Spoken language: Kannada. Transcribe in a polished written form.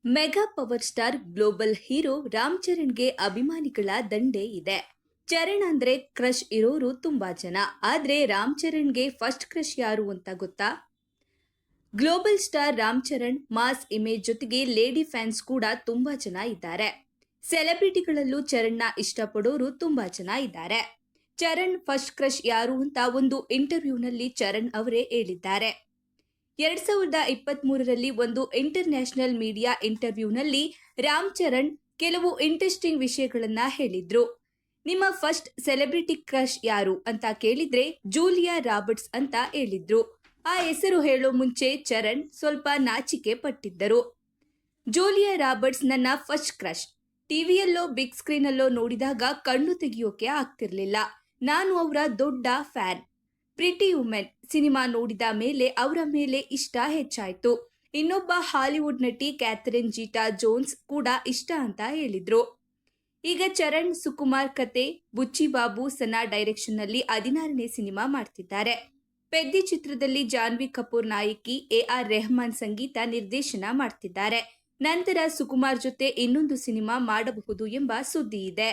Mega power star global hero Ram ಚರಣ್ಗೆ ಅಭಿಮಾನಿಗಳ ದಂಡೇ ಇದೆ. ಚರಣ್ ಅಂದ್ರೆ ಕ್ರಶ್ ಇರೋರು ತುಂಬಾ ಜನ. ಆದ್ರೆ ರಾಮ್ ಚರಣ್ಗೆ ಫಸ್ಟ್ ಕ್ರಶ್ ಯಾರು ಅಂತ ಗೊತ್ತಾ? Global star Ram Charan mass image ಜೊತೆಗೆ ಲೇಡಿ ಫ್ಯಾನ್ಸ್ ಕೂಡ ತುಂಬಾ ಜನ ಇದ್ದಾರೆ. ಸೆಲೆಬ್ರಿಟಿಗಳಲ್ಲೂ ಚರಣ್ನ ಇಷ್ಟಪಡೋರು ತುಂಬಾ ಜನ ಇದ್ದಾರೆ. ಚರಣ್ ಫಸ್ಟ್ ಕ್ರಶ್ ಯಾರು ಅಂತ ಒಂದು ಇಂಟರ್ವ್ಯೂನಲ್ಲಿ ಚರಣ್ ಅವರೇ ಹೇಳಿದ್ದಾರೆ. 2023ರಲ್ಲಿ ಒಂದು ಇಂಟರ್ನ್ಯಾಷನಲ್ ಮೀಡಿಯಾ ಇಂಟರ್ವ್ಯೂನಲ್ಲಿ ರಾಮ್ ಚರಣ್ ಕೆಲವು ಇಂಟ್ರೆಸ್ಟಿಂಗ್ ವಿಷಯಗಳನ್ನ ಹೇಳಿದ್ರು. ನಿಮ್ಮ ಫಸ್ಟ್ ಸೆಲೆಬ್ರಿಟಿ ಕ್ರಶ್ ಯಾರು ಅಂತ ಕೇಳಿದ್ರೆ ಜೂಲಿಯಾ ರಾಬರ್ಟ್ಸ್ ಅಂತ ಹೇಳಿದ್ರು. ಆ ಹೆಸರು ಹೇಳೋ ಮುಂಚೆ ಚರಣ್ ಸ್ವಲ್ಪ ನಾಚಿಕೆ ಪಟ್ಟಿದ್ದರು. ಜೂಲಿಯಾ ರಾಬರ್ಟ್ಸ್ ನನ್ನ ಫಸ್ಟ್ ಕ್ರಶ್. ಟಿವಿಯಲ್ಲೋ ಬಿಗ್ ಸ್ಕ್ರೀನಲ್ಲೋ ನೋಡಿದಾಗ ಕಣ್ಣು ತೆಗೆಯೋಕೆ ಆಗ್ತಿರ್ಲಿಲ್ಲ. ನಾನು ಅವರ ದೊಡ್ಡ ಫ್ಯಾನ್. ಪ್ರಿಟಿ ವುಮೆನ್ ಸಿನಿಮಾ ನೋಡಿದ ಮೇಲೆ ಅವರ ಮೇಲೆ ಇಷ್ಟ ಹೆಚ್ಚಾಯ್ತು. ಇನ್ನೊಬ್ಬ ಹಾಲಿವುಡ್ ನಟಿ ಕ್ಯಾಥರಿನ್ ಜೀಟಾ ಜೋನ್ಸ್ ಕೂಡ ಇಷ್ಟ ಅಂತ ಹೇಳಿದ್ರು. ಈಗ ಚರಣ್ ಸುಕುಮಾರ್ ಕತೆ, ಬುಚ್ಚಿ ಬಾಬು ಸನಾ ಡೈರೆಕ್ಷನ್ನಲ್ಲಿ 16ನೇ ಸಿನಿಮಾ ಮಾಡ್ತಿದ್ದಾರೆ. ಪೆದ್ದಿ ಚಿತ್ರದಲ್ಲಿ ಜಾನ್ವಿ ಕಪೂರ್ ನಾಯಕಿ, AR ರೆಹಮಾನ್ ಸಂಗೀತ ನಿರ್ದೇಶನ ಮಾಡ್ತಿದ್ದಾರೆ. ನಂತರ ಸುಕುಮಾರ್ ಜೊತೆ ಇನ್ನೊಂದು ಸಿನಿಮಾ ಮಾಡಬಹುದು ಎಂಬ ಸುದ್ದಿ ಇದೆ.